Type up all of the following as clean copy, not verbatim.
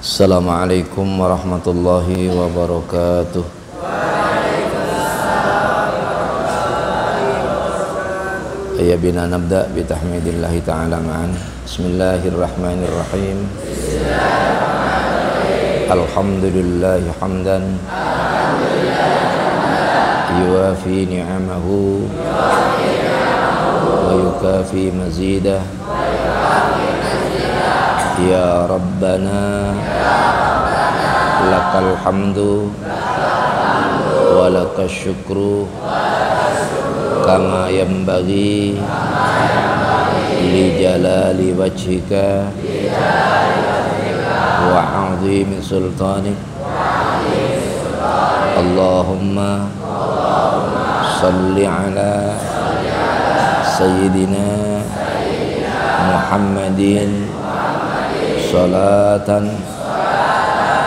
Assalamualaikum warahmatullahi wabarakatuh. Ya bina nabda bitahmidillahi ta'ala ma'an. Bismillahirrahmanirrahim. Alhamdulillahi hamdan yuwafi ni'amahu wa yukafi mazidah. Ya Rabbana lakal hamdu wa lakas syukru kama yanbaghi li jalali wajhika wa 'azimi sultanik. Allahumma salli ala sayyidina Muhammadin salatan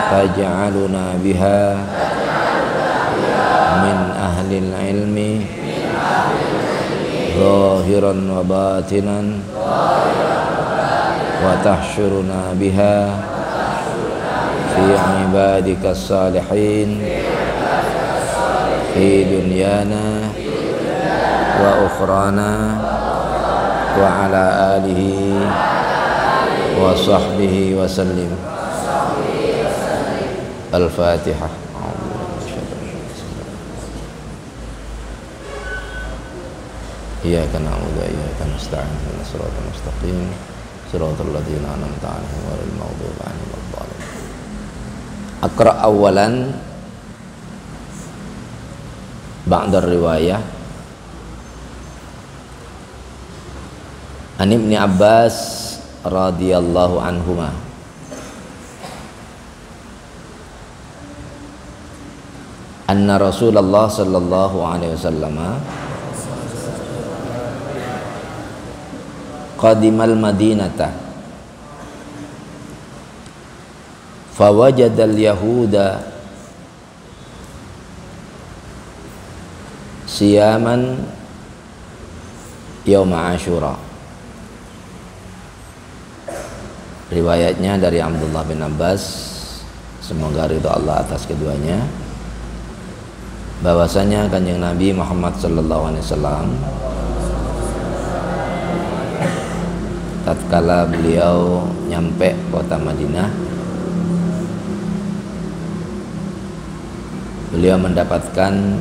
taj'aluna biha min ahlil ilmi zahiran wa batinan wa tahsyuruna biha fi ibadikas salihin fi dunyana wa ukhrana wa ala alihi wa sahbihi wa sallim. Al-Fatihah. Iyyaka na'budu wa iyyaka nasta'in ihdinas siratal mustaqim siratal ladzina an'amta 'alaihim ghairil maghdubi 'alaihim waladdallin. Aqra awalan ba'da riwayah An Ibni Abbas radhiyallahu anhuma anna Rasulullah sallallahu alaihi wasallam qadimal madinata fawajadal yahuda siyaman yauma Asyura. Riwayatnya dari Abdullah bin Abbas, semoga ridha Allah atas keduanya, bahwasanya Kanjeng Nabi Muhammad sallallahu alaihi wasallam tatkala beliau nyampe kota Madinah, beliau mendapatkan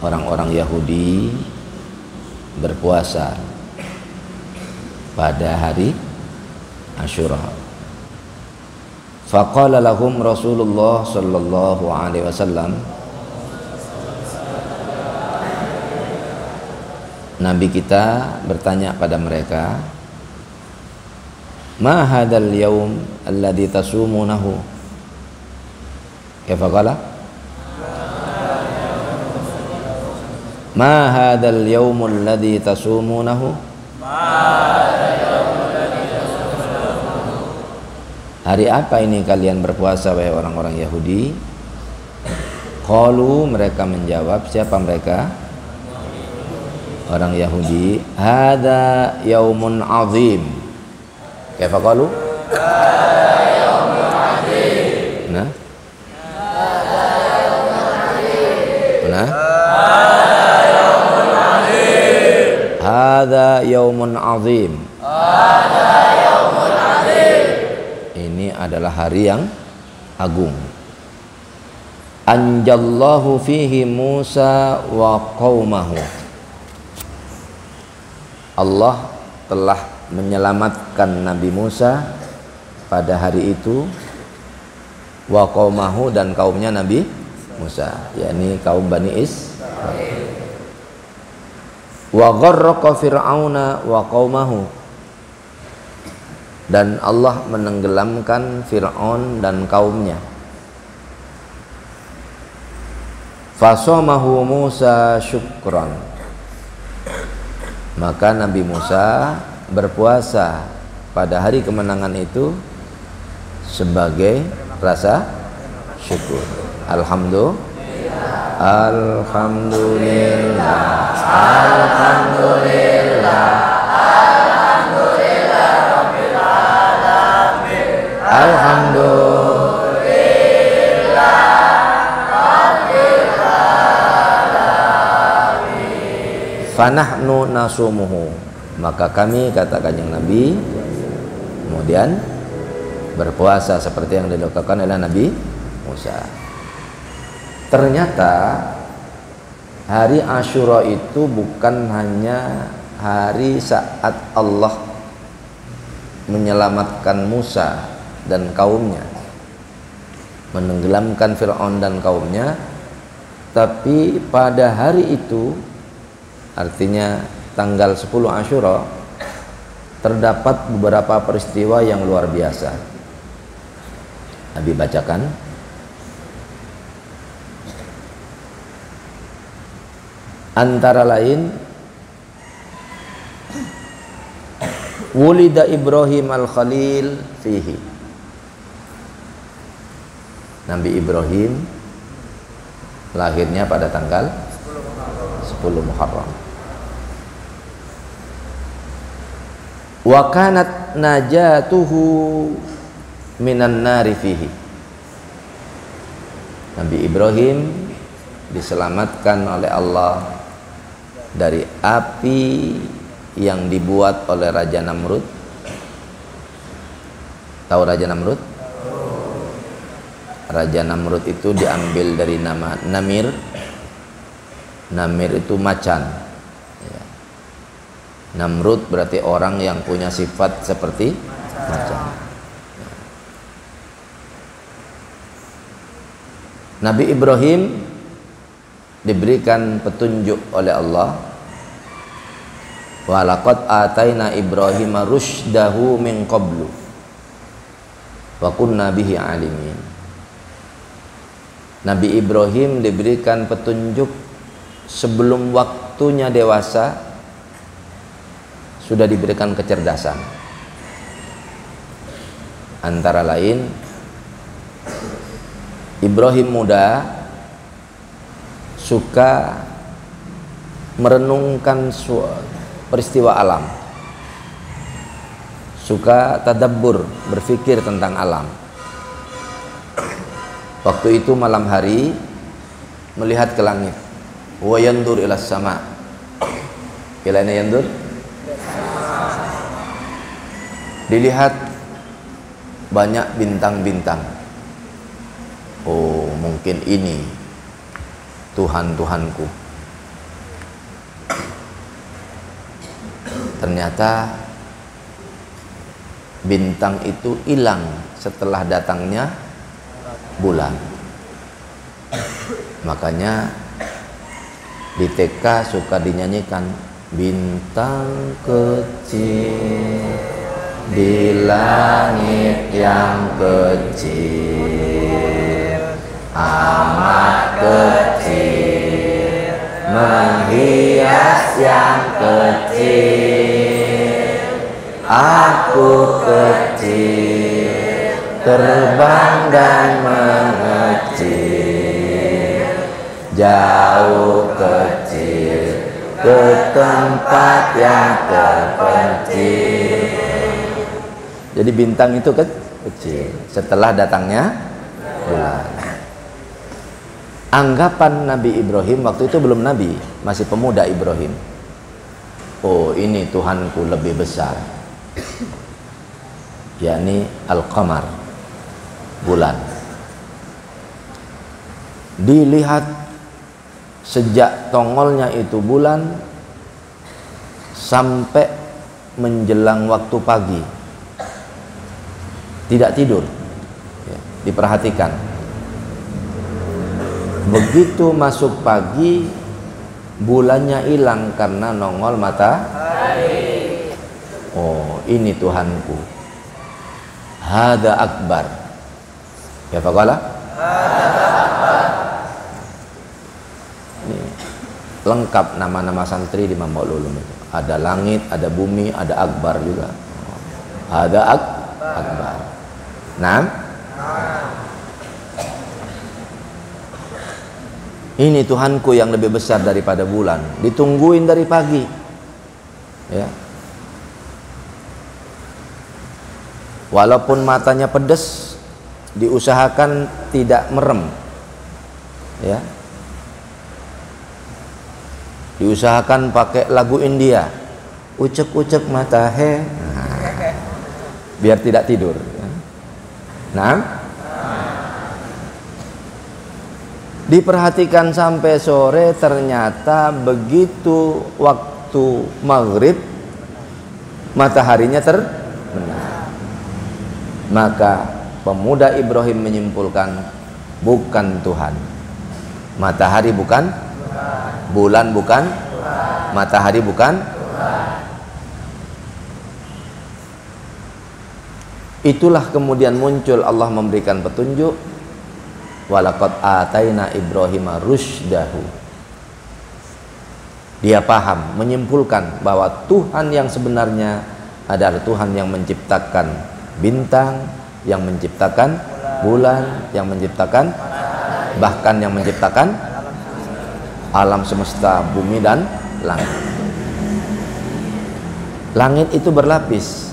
orang-orang Yahudi berpuasa pada hari Asyura. Faqala lahum Rasulullah sallallahu alaihi wasallam, Nabi kita bertanya pada mereka, ma hadzal yaum alladzi tasumunahu? Kaifa qala? Ma hadzal yaum alladzi tasumunahu? Hari apa ini kalian berpuasa wahai orang-orang Yahudi? Qalu, mereka menjawab, siapa mereka? Orang Yahudi. Hadza yaumun azim. Kaifa qalu? Hadza yaumun azim. Nah. Hadza yaumun azim. Nah. Hadza yaumun azim. Hadza yaumun azim. Ini adalah hari yang agung. Anjallahu fihi Musa wa qaumahu. Allah telah menyelamatkan Nabi Musa pada hari itu, wa qaumahu, dan kaumnya Nabi Musa, yakni kaum Bani Israil. Wa gharraqa fir'auna wa qaumahu, dan Allah menenggelamkan Fir'aun dan kaumnya. Fasamahu Musa syukran, maka Nabi Musa berpuasa pada hari kemenangan itu sebagai rasa syukur. Alhamdulillah, alhamdulillah, alhamdulillah, alhamdulillah. Alhamdulillah fanahnu nasumuhu, maka kami, kata Kanjeng Nabi, kemudian berpuasa seperti yang dilakukan oleh Nabi Musa. Ternyata hari Asyura itu bukan hanya hari saat Allah menyelamatkan Musa dan kaumnya, menenggelamkan Fir'aun dan kaumnya, tapi pada hari itu, artinya tanggal 10 Asyura, terdapat beberapa peristiwa yang luar biasa. Nabi bacakan. Antara lain, wulida Ibrahim al-Khalil fihi. Nabi Ibrahim lahirnya pada tanggal 10 Muharram. Wa kanat najatuhu minan nari fihi. Nabi Ibrahim diselamatkan oleh Allah dari api yang dibuat oleh Raja Namrud. Tahu Raja Namrud? Raja Namrud itu diambil dari nama Namir. Namir itu macan. Namrud berarti orang yang punya sifat seperti macan. Nabi Ibrahim diberikan petunjuk oleh Allah. Wa laqad ataina Ibrahima rusydahu min qablu wa kunna bihi alimin. Nabi Ibrahim diberikan petunjuk sebelum waktunya dewasa, sudah diberikan kecerdasan. Antara lain, Ibrahim muda suka merenungkan peristiwa alam, suka tadabbur, berpikir tentang alam. Waktu itu malam hari melihat ke langit, wa yandur ila sama. Ilana yandur, dilihat banyak bintang-bintang. Oh, mungkin ini Tuhan-Tuhanku. Ternyata bintang itu hilang setelah datangnya bulan. Makanya di TK suka dinyanyikan, bintang kecil di langit yang kecil, amat kecil, menghias yang kecil. Aku kecil, terbang dan mengecil, jauh kecil ke tempat yang terpencil. Jadi bintang itu kecil setelah datangnya bulan. Anggapan Nabi Ibrahim waktu itu belum nabi, masih pemuda Ibrahim. Oh, ini Tuhanku lebih besar, yakni Al-Qamar, bulan. Dilihat sejak tongolnya itu bulan sampai menjelang waktu pagi, tidak tidur, ya, diperhatikan. Begitu masuk pagi, bulannya hilang karena nongol matahari. Oh, ini Tuhanku. Hada akbar. Ya faqala? Hada akbar. Ini lengkap nama-nama santri di Mambaul Ulum itu. Ada langit, ada bumi, ada akbar juga. Hada akbar. Nah, ini Tuhanku yang lebih besar daripada bulan. Ditungguin dari pagi, ya. Walaupun matanya pedes, diusahakan tidak merem, ya. diusahakan pakai lagu India, ucek-ucek mata he, biar tidak tidur. Nah, diperhatikan sampai sore, ternyata begitu waktu maghrib mataharinya terbenam. Maka pemuda Ibrahim menyimpulkan, bukan Tuhan. Matahari bukan, bulan bukan, matahari bukan. Itulah kemudian muncul, Allah memberikan petunjuk, walaqad ataina Ibrahima rusydahu. Dia paham, menyimpulkan bahwa Tuhan yang sebenarnya adalah Tuhan yang menciptakan bintang, yang menciptakan bulan, yang menciptakan, bahkan yang menciptakan alam semesta, bumi dan langit. Langit itu berlapis,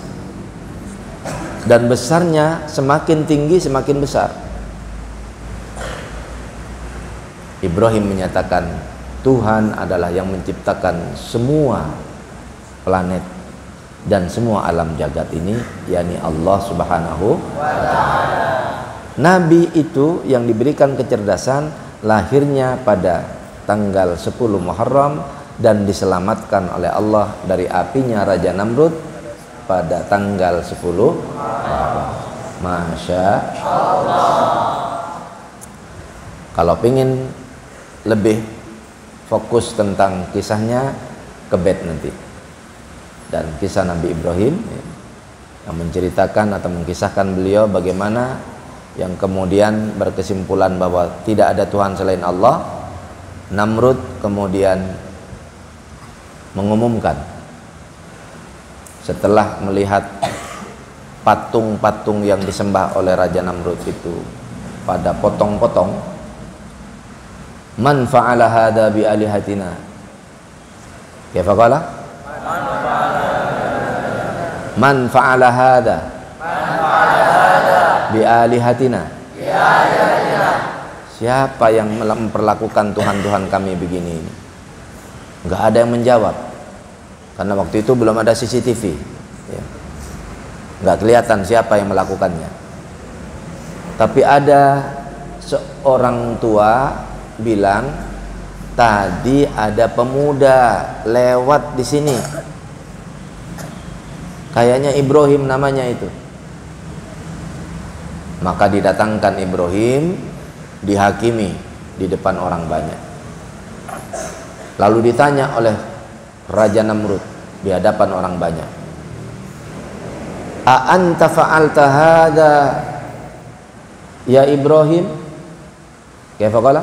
dan besarnya semakin tinggi semakin besar. Ibrahim menyatakan Tuhan adalah yang menciptakan semua planet dan semua alam jagat ini, yakni Allah Subhanahu wa ta'ala. Nabi itu yang diberikan kecerdasan, lahirnya pada tanggal 10 Muharram dan diselamatkan oleh Allah dari apinya Raja Namrud pada tanggal 10 Muharram. Masya Allah. Kalau ingin lebih fokus tentang kisahnya, ke bed nanti. Dan kisah Nabi Ibrahim yang menceritakan atau mengkisahkan beliau bagaimana yang kemudian berkesimpulan bahwa tidak ada Tuhan selain Allah. Namrud kemudian mengumumkan setelah melihat patung-patung yang disembah oleh Raja Namrud itu pada potong-potong, man fa'ala hadha bi alihatina, kaifa qala man fa'ala hadha bi alihatina, siapa yang memperlakukan Tuhan-Tuhan kami begini ini? Enggak ada yang menjawab, karena waktu itu belum ada CCTV ya. Enggak kelihatan siapa yang melakukannya. Tapi ada seorang tua bilang, tadi ada pemuda lewat di sini, kayaknya Ibrahim namanya itu. Maka didatangkan Ibrahim, dihakimi di depan orang banyak. Lalu ditanya oleh Raja Namrud di hadapan orang banyak, a anta fa'alta hadza ya Ibrahim? Kaifa qala?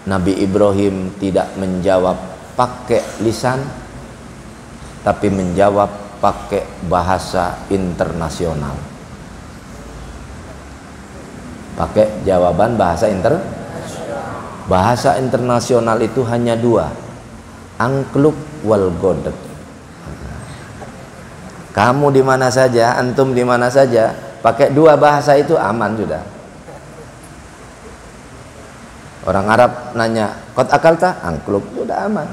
Nabi Ibrahim tidak menjawab pakai lisan, tapi menjawab pakai bahasa internasional. Pakai jawaban bahasa bahasa internasional itu hanya dua, angkluk wal godek. Kamu di mana saja, antum di mana saja, pakai dua bahasa itu aman sudah. Orang Arab nanya, qad akalta? Angkluk, sudah aman.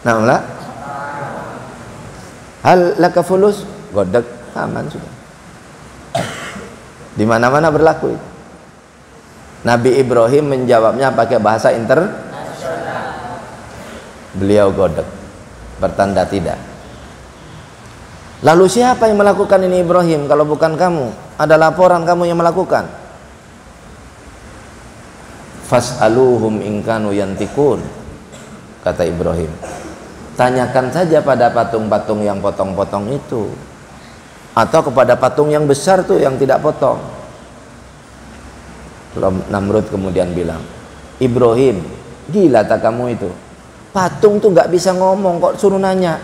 Nah, hal laka fulus? Godek, aman sudah. Di mana-mana berlaku itu. Nabi Ibrahim menjawabnya pakai bahasa internasional. Beliau godek, bertanda tidak. Lalu siapa yang melakukan ini Ibrahim kalau bukan kamu? Ada laporan kamu yang melakukan. Fas'aluhum in kanu yantikun, kata Ibrahim. Tanyakan saja pada patung-patung yang potong-potong itu, atau kepada patung yang besar tuh yang tidak potong. Namrud kemudian bilang, Ibrahim, gila tak kamu itu? Patung tuh nggak bisa ngomong, kok suruh nanya?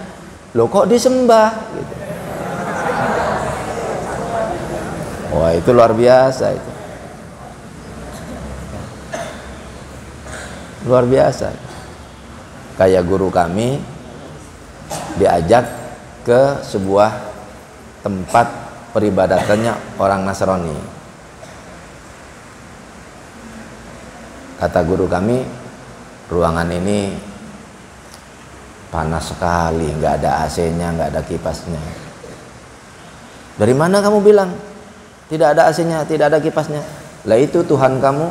Loh kok disembah? Gitu. Wah, itu luar biasa itu. Luar biasa. Kayak guru kami diajak ke sebuah tempat peribadatannya orang Nasrani. Kata guru kami, ruangan ini panas sekali, nggak ada AC-nya, nggak ada kipasnya. Dari mana kamu bilang tidak ada AC-nya, tidak ada kipasnya? Lah itu Tuhan kamu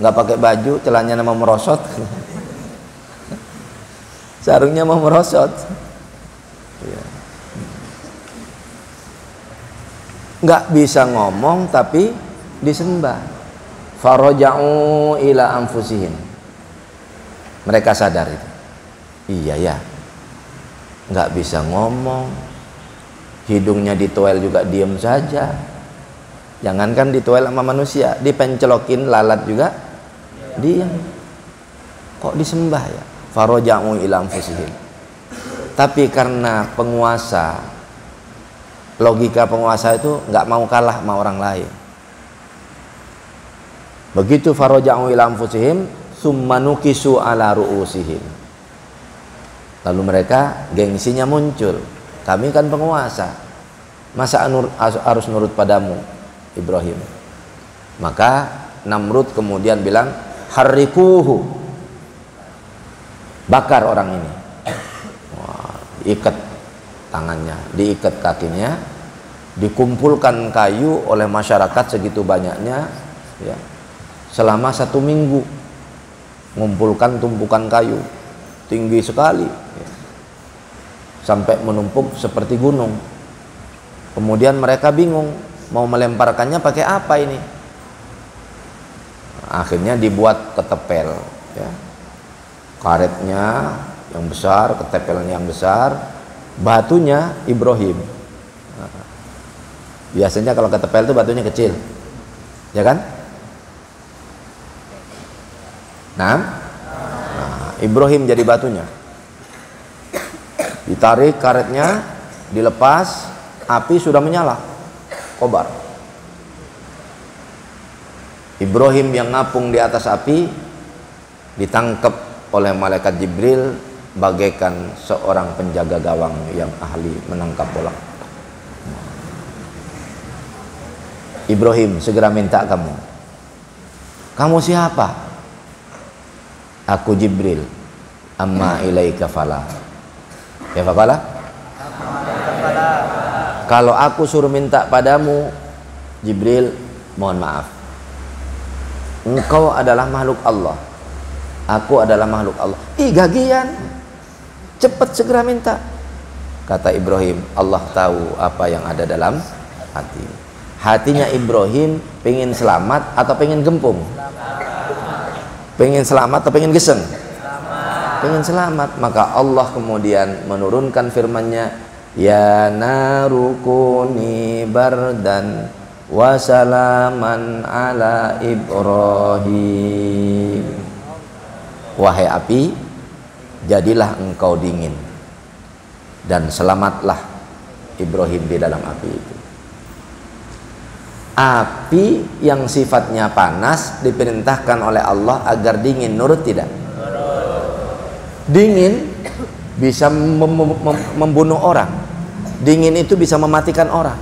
nggak pakai baju, celananya mau merosot, sarungnya mau merosot. Nggak bisa ngomong tapi disembah. Faraja'u ila anfusihim. Mereka sadar itu. Iya ya, nggak bisa ngomong, hidungnya ditoel juga diem saja. Jangankan ditoel sama manusia, dipencelokin lalat juga diam. Kok disembah ya? Faraja'u ila anfusihim. Tapi karena penguasa, logika penguasa itu nggak mau kalah sama orang lain. Begitu faraja'u ila anfusihim, summa nukisu ala ru'usihim. Lalu mereka gengsinya muncul. Kami kan penguasa, masa harus nurut padamu, Ibrahim? Maka Namrud kemudian bilang, harrikuhu, bakar orang ini. Wah, diikat tangannya, diikat kakinya, dikumpulkan kayu oleh masyarakat segitu banyaknya, ya, selama 1 minggu, mengumpulkan tumpukan kayu tinggi sekali, ya, sampai menumpuk seperti gunung. Kemudian mereka bingung mau melemparkannya pakai apa ini. Akhirnya dibuat ketepel, ya, karetnya yang besar, ketepelnya yang besar, batunya Ibrahim. Biasanya kalau ketepel itu batunya kecil, ya kan? Nah, Ibrahim jadi batunya. Ditarik karetnya, dilepas, api sudah menyala, kobar. Ibrahim yang ngapung di atas api ditangkap oleh malaikat Jibril bagaikan seorang penjaga gawang yang ahli menangkap bola. Ibrahim segera minta kamu. Kamu siapa? Aku Jibril. Amma ilaika fala. Ya fala? Kalau aku suruh minta padamu, Jibril, mohon maaf. Engkau adalah makhluk Allah. Aku adalah makhluk Allah. Ih, gagian. Cepat segera minta. Kata Ibrahim, Allah tahu apa yang ada dalam hati. Hatinya Ibrahim pengen selamat atau pengen gempung? Pengen selamat atau pengen geseng? Pengen selamat. Maka Allah kemudian menurunkan firman-Nya, ya narukuni bardan wa salaman ala Ibrahim. Wahai api, jadilah engkau dingin dan selamatlah Ibrahim di dalam api itu. Api yang sifatnya panas diperintahkan oleh Allah agar dingin, nurut tidak? Dingin bisa membunuh orang. Dingin itu bisa mematikan orang.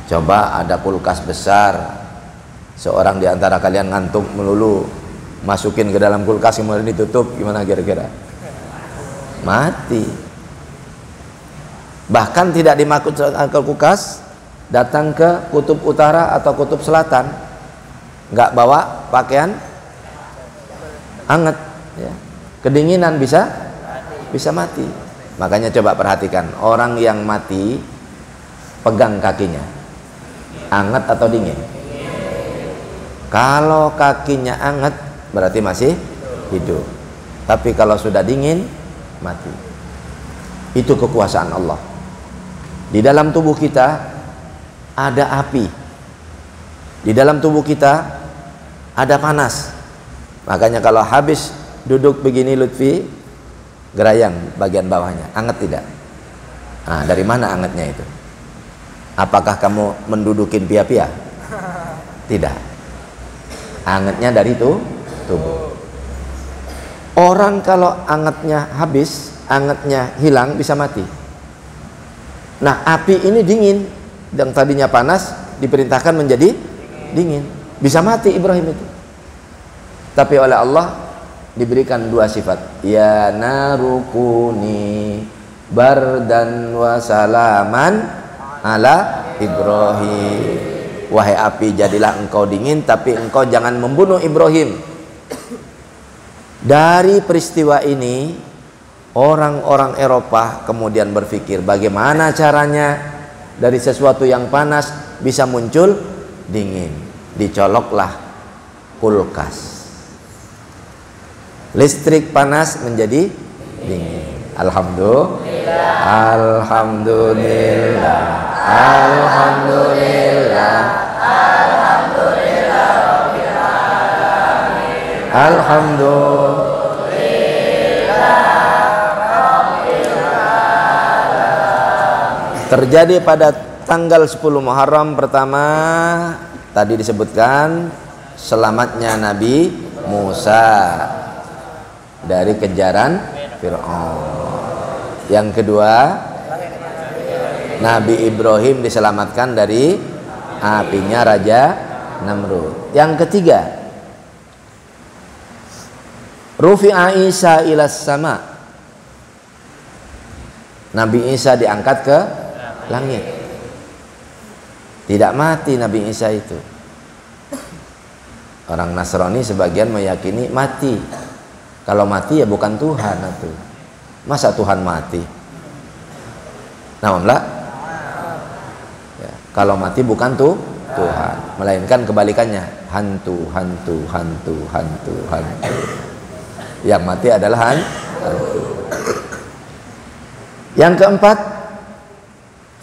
Coba ada kulkas besar, seorang di antara kalian ngantuk melulu, masukin ke dalam kulkas kemudian ditutup, gimana kira-kira? Mati. Bahkan tidak dimasukkan ke kulkas, datang ke kutub utara atau kutub selatan, nggak bawa pakaian hangat, ya, kedinginan bisa mati. Makanya coba perhatikan, orang yang mati pegang kakinya, hangat atau dingin? Kalau kakinya hangat berarti masih hidup, tapi kalau sudah dingin mati. Itu kekuasaan Allah. Di dalam tubuh kita ada api, di dalam tubuh kita ada panas. Makanya kalau habis duduk begini Lutfi, gerayang bagian bawahnya, hangat tidak? Nah, dari mana hangatnya itu? Apakah kamu mendudukin pia-pia? Tidak. Hangatnya dari itu tubuh. Orang kalau hangatnya habis, hangatnya hilang, bisa mati. Nah, api ini dingin, yang tadinya panas diperintahkan menjadi dingin, bisa mati Ibrahim itu. Tapi oleh Allah diberikan dua sifat. Ya narukuni bardan wa salaman ala Ibrahim. Wahai api, jadilah engkau dingin, tapi engkau jangan membunuh Ibrahim. Dari peristiwa ini, orang-orang Eropa kemudian berpikir, bagaimana caranya dari sesuatu yang panas bisa muncul dingin. Dicoloklah kulkas. Listrik panas menjadi dingin. Alhamdulillah. Alhamdulillah. Alhamdulillah. Terjadi pada tanggal 10 Muharram pertama, tadi disebutkan selamatnya Nabi Musa dari kejaran Fir'aun. Yang kedua, Nabi Ibrahim diselamatkan dari apinya Raja Namrud. Yang ketiga, Rufi'a Isa ilas sama. Nabi Isa diangkat ke langit. Tidak mati Nabi Isa itu. Orang Nasrani sebagian meyakini mati. Kalau mati ya bukan Tuhan itu. Masa Tuhan mati? Namun ya, kalau mati bukan Tuhan, melainkan kebalikannya, hantu. Yang mati adalah hantu. Yang keempat,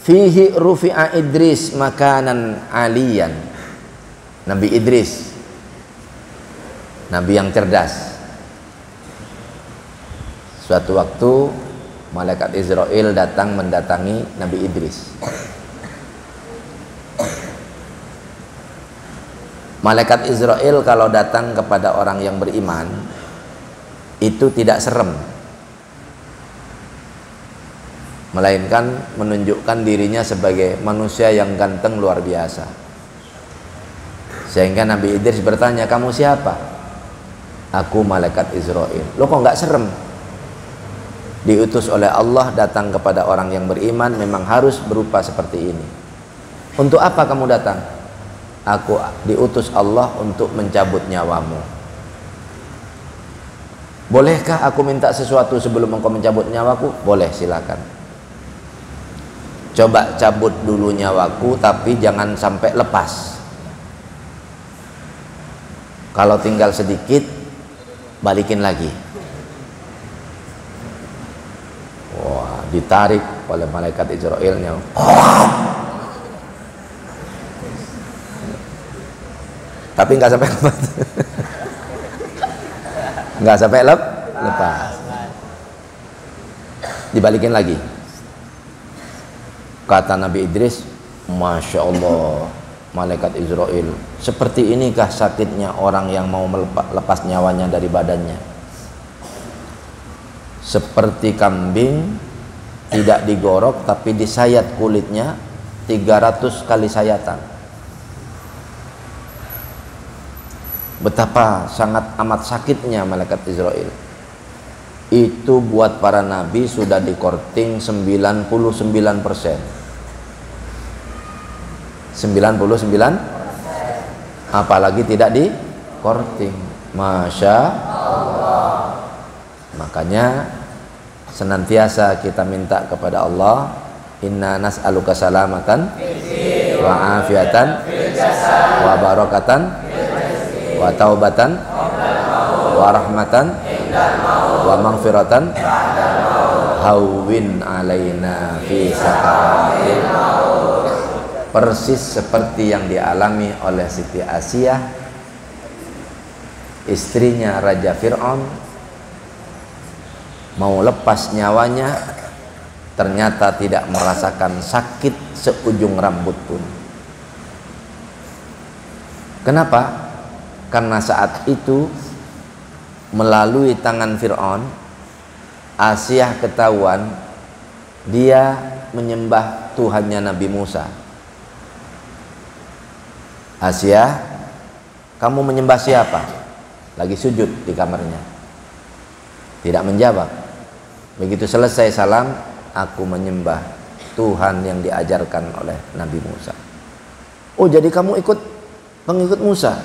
fihi rufi'a Idris makanan aliyan. Nabi Idris, nabi yang cerdas. Suatu waktu malaikat Israel datang mendatangi Nabi Idris. Malaikat Israel kalau datang kepada orang yang beriman itu tidak serem, melainkan menunjukkan dirinya sebagai manusia yang ganteng luar biasa. Sehingga Nabi Idris bertanya, kamu siapa? Aku malaikat Israel. Lo kok nggak serem? Diutus oleh Allah datang kepada orang yang beriman memang harus berupa seperti ini. Untuk apa kamu datang? Aku diutus Allah untuk mencabut nyawamu. Bolehkah aku minta sesuatu sebelum engkau mencabut nyawaku? Boleh, silakan. Coba cabut dulu nyawaku, tapi jangan sampai lepas. Kalau tinggal sedikit, balikin lagi. Wah, ditarik oleh malaikat Israelnya. Tapi nggak sampai lepas. Nggak sampai lepas. Dibalikin lagi. Kata Nabi Idris, Masya Allah, malaikat Israel, seperti inikah sakitnya orang yang mau lepas nyawanya dari badannya? Seperti kambing tidak digorok tapi disayat kulitnya 300 kali sayatan. Betapa sangat amat sakitnya malaikat Israel. Itu buat para nabi sudah dikorting 99%. 99, apalagi tidak dikorting. Masya Allah. Makanya senantiasa kita minta kepada Allah, inna nas'aluka salamatan wa afiatan wa barakatan wa taubatan wa rahmatan wa maghfiratan hawwin alaina fi sakaratil maut. Persis seperti yang dialami oleh Siti Asiyah, istrinya Raja Fir'aun, mau lepas nyawanya ternyata tidak merasakan sakit seujung rambut pun. Kenapa? Karena saat itu melalui tangan Fir'aun, Asiyah ketahuan dia menyembah Tuhannya Nabi Musa. Asiyah, kamu menyembah siapa? lagi sujud di kamarnya. Tidak menjawab. Begitu selesai salam, aku menyembah Tuhan yang diajarkan oleh Nabi Musa. Oh, jadi kamu ikut pengikut Musa?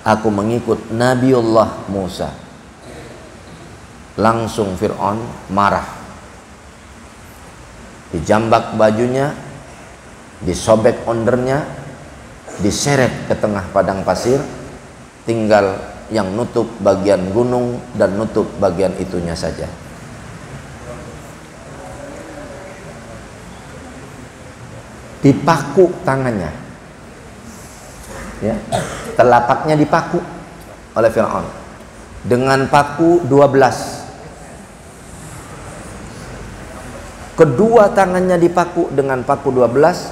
Aku mengikut Nabiullah Musa. Langsung Fir'aun marah. Dijambak bajunya, disobek ondernya, diseret ke tengah padang pasir, tinggal yang nutup bagian gunung dan nutup bagian itunya saja. Dipaku tangannya, ya, telapaknya dipaku oleh Fir'aun dengan paku 12. Kedua tangannya dipaku dengan paku 12,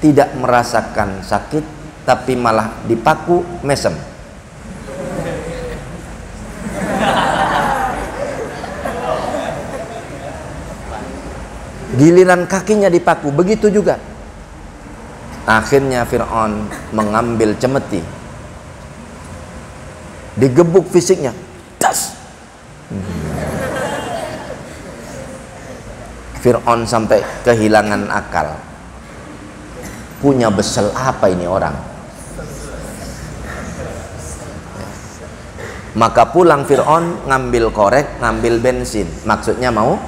tidak merasakan sakit, tapi malah dipaku mesem. Giliran kakinya dipaku, begitu juga. Akhirnya Fir'aun mengambil cemeti, digebuk fisiknya, das. Fir'aun sampai kehilangan akal. Punya besel apa ini orang? Maka pulang Fir'aun ngambil korek, ngambil bensin, maksudnya mau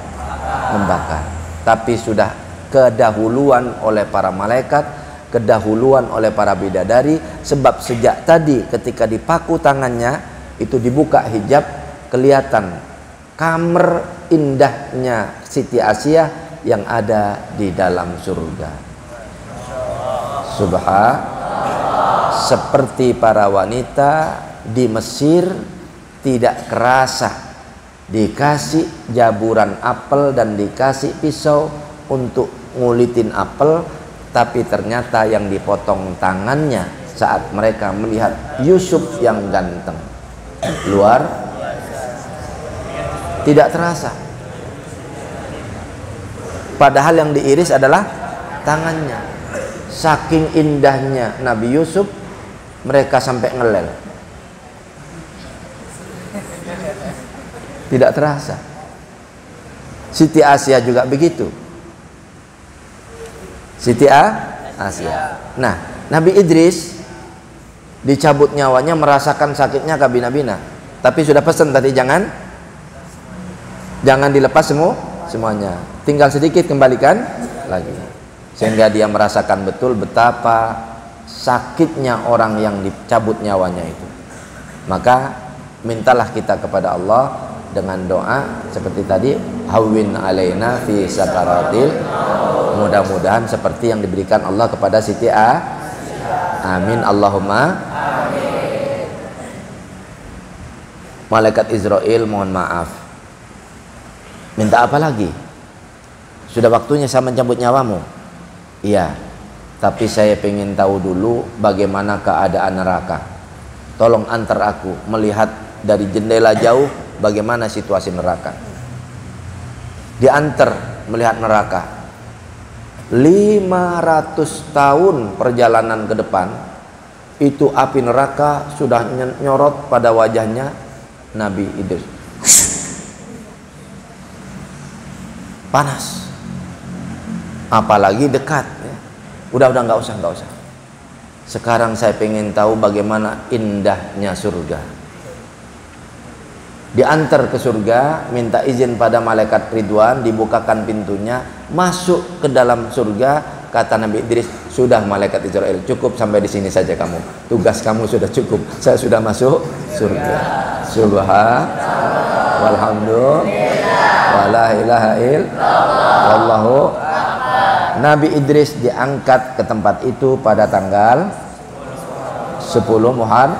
membakar. Tapi sudah kedahuluan oleh para malaikat, kedahuluan oleh para bidadari. Sebab sejak tadi ketika dipaku tangannya, itu dibuka hijab, kelihatan kamar indahnya Siti Asia yang ada di dalam surga. Subhanallah. Seperti para wanita di Mesir, tidak kerasa dikasih jaburan apel dan dikasih pisau untuk ngulitin apel, tapi ternyata yang dipotong tangannya saat mereka melihat Yusuf yang ganteng. Luar tidak terasa. Padahal yang diiris adalah tangannya. Saking indahnya Nabi Yusuf, mereka sampai ngelel. Tidak terasa. Siti Asia juga begitu. Siti Asia. Nah, Nabi Idris dicabut nyawanya, merasakan sakitnya kabina-bina. Tapi sudah pesan tadi, jangan dilepas semuanya. Tinggal sedikit kembalikan lagi. Sehingga dia merasakan betul betapa sakitnya orang yang dicabut nyawanya itu. Maka mintalah kita kepada Allah dengan doa seperti tadi, hawwin alaina fi sakaratil. Mudah-mudahan seperti yang diberikan Allah kepada Siti Amin. Allahumma amin. Malaikat Israel mohon maaf. Minta apa lagi? Sudah waktunya saya mencabut nyawamu. Iya, tapi saya ingin tahu dulu bagaimana keadaan neraka. Tolong antar aku melihat dari jendela jauh bagaimana situasi neraka. Diantar melihat neraka. 500 tahun perjalanan ke depan, itu api neraka sudah nyorot pada wajahnya Nabi Idris. Panas. Apalagi dekat, ya. Udah nggak usah. Sekarang saya pengen tahu bagaimana indahnya surga. Diantar ke surga, minta izin pada malaikat Ridwan, dibukakan pintunya, masuk ke dalam surga. Kata Nabi Idris, sudah malaikat Israel, cukup sampai di sini saja kamu. Tugas kamu sudah cukup. Saya sudah masuk surga. Subhanallah, walhamdulillah, wala ilaha illallah, wallahu. Nabi Idris diangkat ke tempat itu pada tanggal 10 Muharram.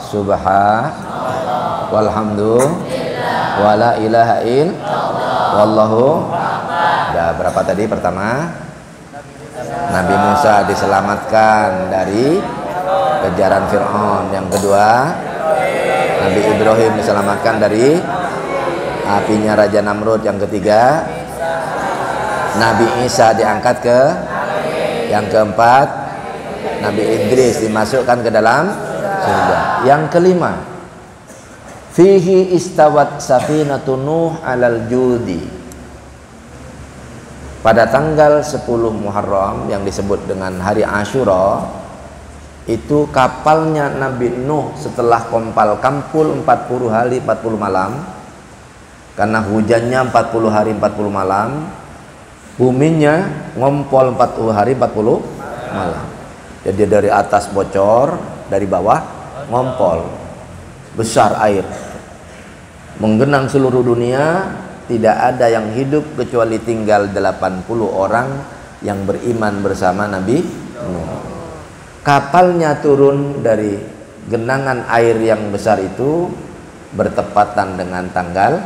Subhanallah, walhamdulillah, wala ilaha illallah, wallahu. Udah berapa tadi? Pertama, Nabi Musa diselamatkan dari kejaran Fir'aun. Yang kedua, Nabi Ibrahim diselamatkan dari apinya Raja Namrud. Yang ketiga, Nabi Isa diangkat ke. Yang keempat, Nabi Idris dimasukkan ke dalam surga. Yang kelima, fihi istawat safinatun Nuh alal judi. Pada tanggal 10 Muharram yang disebut dengan hari Asyura, itu kapalnya Nabi Nuh setelah kompal kampul 40 hari 40 malam, karena hujannya 40 hari 40 malam, buminya ngompol 40 hari 40 malam. Jadi dari atas bocor, dari bawah ngompol, besar air menggenang seluruh dunia. Tidak ada yang hidup kecuali tinggal 80 orang yang beriman bersama Nabi Nuh. Kapalnya turun dari genangan air yang besar itu bertepatan dengan tanggal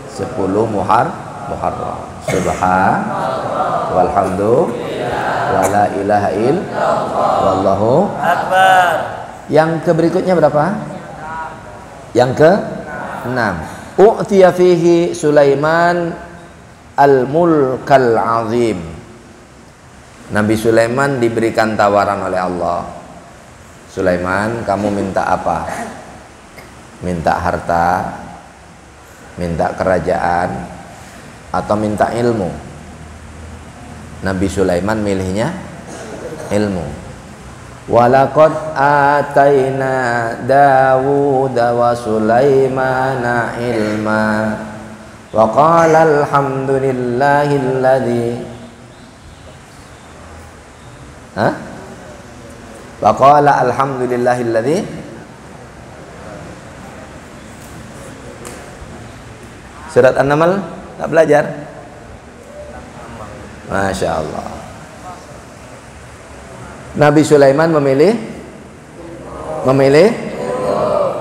10 Muharram. Subhanallah walhamdulillah wala ilaha illallah wallahu akbar. Yang berikutnya berapa? Yang ke-6. U'tiya fihi Sulaiman al-mulkal azim. Nabi Sulaiman diberikan tawaran oleh Allah. Sulaiman, kamu minta apa? Minta harta, minta kerajaan, atau minta ilmu? Nabi Sulaiman milihnya ilmu. Walaqad ataina Dawud wa Sulaimana ilma wa qala alhamdulillahilladzi wa qala alhamdulillahilladzi Surat An-Naml tak belajar? Masya Allah. Nabi Sulaiman memilih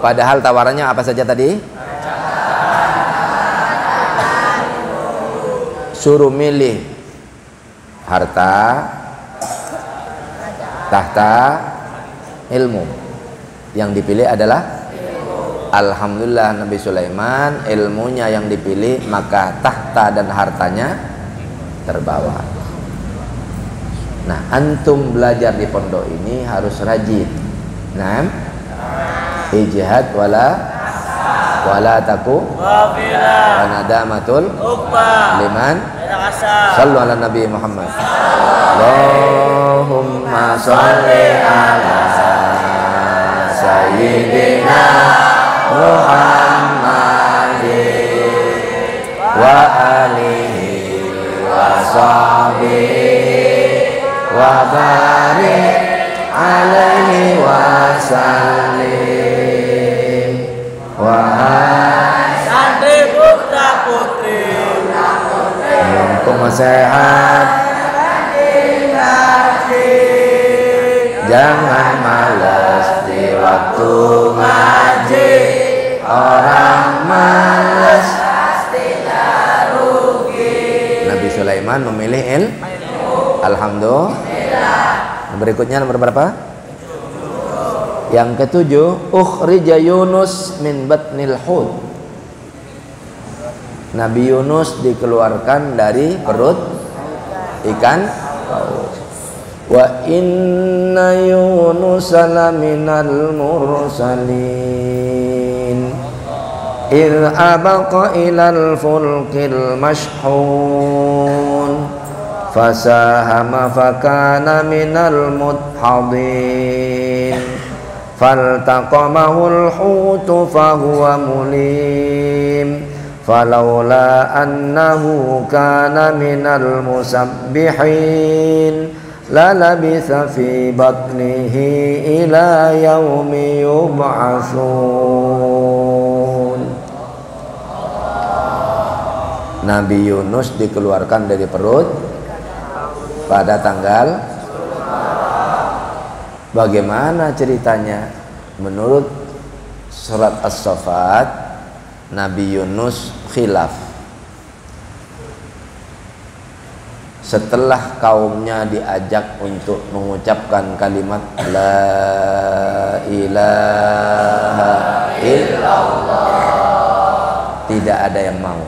padahal tawarannya apa saja tadi? Suruh milih harta, tahta, ilmu. Yang dipilih adalah alhamdulillah Nabi Sulaiman, ilmunya yang dipilih, maka tahta dan hartanya terbawa. Nah, antum belajar di pondok ini harus rajin. Nah, ijtihad wala taku wa nadamatul liman sallu ala Nabi Muhammad. Allahumma sholli ala sayyidina Muhammadin wa alihi wa sahbihi wa barik alaihi wa sallim wa santri putra putri mumpung sehat jangan malas di waktu ngaji. Orang malas pastinya rugi. Nabi Sulaiman memilih alhamdulillah. Berikutnya nomor berapa? Yang ketujuh, ukhrija Yunus min batnil hut. Nabi Yunus dikeluarkan dari perut ikan paus. Wa inna Yunus laminal mursalin idh abaqa ilal fulkil mashhun fasahama fakana minal mudhadin faltaqamahul hutu fahuwa mulim falawla annahu kana minal musabbihin la labitha fi batnihi ila yaumi yub'atsun. Nabi Yunus dikeluarkan dari perut pada tanggal, bagaimana ceritanya? Menurut surat As-Saffat, Nabi Yunus khilaf. Setelah kaumnya diajak untuk mengucapkan kalimat La ilaha illallah, tidak ada yang mau.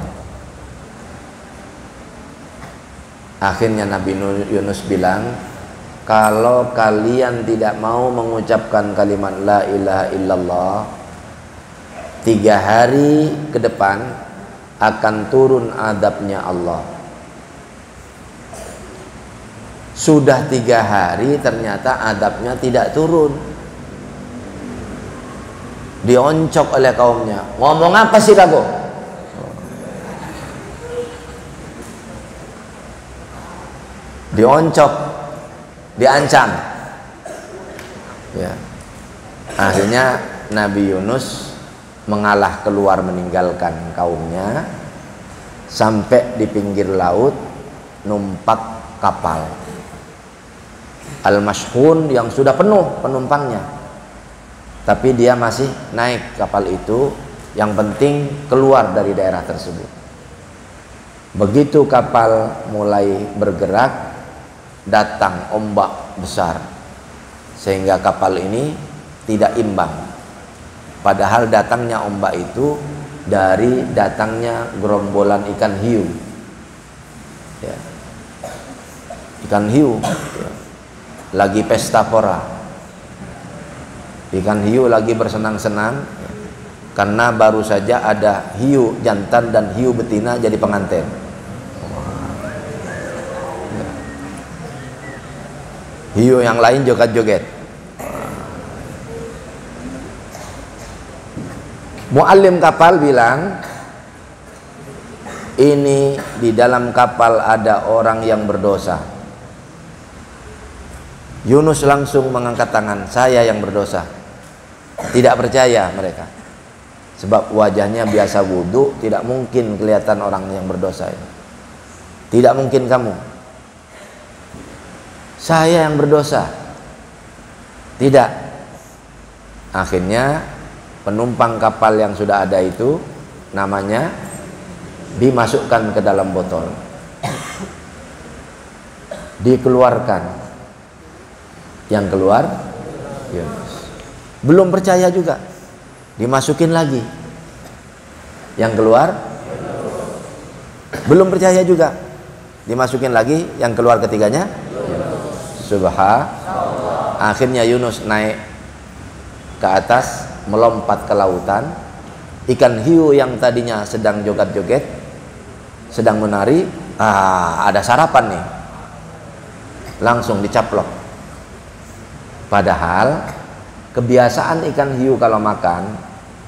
Akhirnya Nabi Yunus bilang, kalau kalian tidak mau mengucapkan kalimat la ilaha illallah, 3 hari ke depan akan turun adabnya Allah. Sudah 3 hari ternyata adabnya tidak turun. Dioncok oleh kaumnya. Ngomong apa sih kamu? Dioncok, diancam. Ya. Akhirnya Nabi Yunus mengalah keluar meninggalkan kaumnya, sampai di pinggir laut numpak kapal Al-Mashhun yang sudah penuh penumpangnya, tapi dia masih naik kapal itu, yang penting keluar dari daerah tersebut. Begitu kapal mulai bergerak, datang ombak besar sehingga kapal ini tidak imbang. Padahal datangnya ombak itu dari datangnya gerombolan ikan hiu, ya. Ikan hiu ya. Lagi pesta pora, ikan hiu lagi bersenang-senang ya. Karena baru saja ada hiu jantan dan hiu betina jadi pengantin. Hiu yang lain joget-joget. Muallim kapal bilang, ini di dalam kapal ada orang yang berdosa. Yunus langsung mengangkat tangan, saya yang berdosa. Tidak percaya mereka, sebab wajahnya biasa wudhu, tidak mungkin kelihatan orang yang berdosa itu. Tidak mungkin kamu. Saya yang berdosa. Tidak. Akhirnya penumpang kapal yang sudah ada itu namanya dimasukkan ke dalam botol, dikeluarkan. Yang keluar Yunus. Belum percaya juga, dimasukin lagi. Yang keluar belum percaya juga, dimasukin lagi. Yang keluar ketiganya Subhanallah. Akhirnya Yunus naik ke atas, melompat ke lautan. Ikan hiu yang tadinya sedang joget-joget, sedang menari, ada sarapan nih, langsung dicaplok. Padahal kebiasaan ikan hiu kalau makan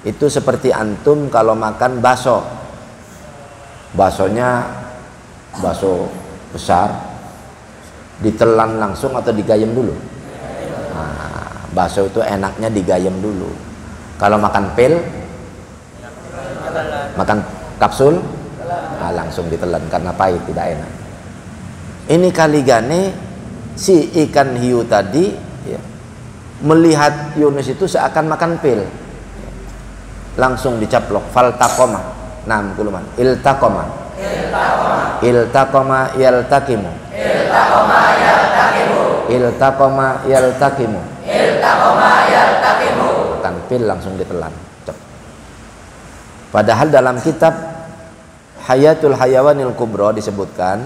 itu seperti antum kalau makan bakso. Baksonya bakso besar, ditelan langsung atau digayem dulu? Nah, bakso itu enaknya digayem dulu. Kalau makan pil, makan kapsul, langsung ditelan karena pahit, tidak enak. Ini kali gane si ikan hiu tadi ya, melihat Yunus itu seakan makan pil, langsung dicaplok. Faltaqoma, nam kuluman, iltaqoma, iltaqoma yaltaqimu, iltaqoma yaltaqimu, iltaqoma yaltaqimu, iltaqoma yaltaqimu. Makan pil langsung ditelan. Padahal dalam kitab Hayatul Hayawanil Kubra disebutkan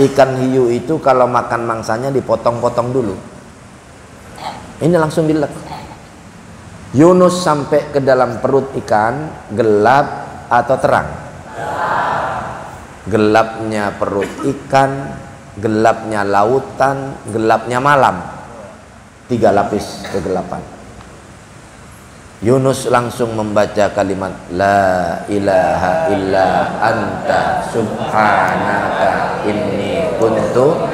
ikan hiu itu kalau makan mangsanya dipotong-potong dulu. Ini langsung dilek. Yunus sampai ke dalam perut ikan, gelap atau terang? Gelapnya perut ikan, gelapnya lautan, gelapnya malam. 3 lapis kegelapan. Yunus langsung membaca kalimat La ilaha illa anta subhanaka inni kuntu.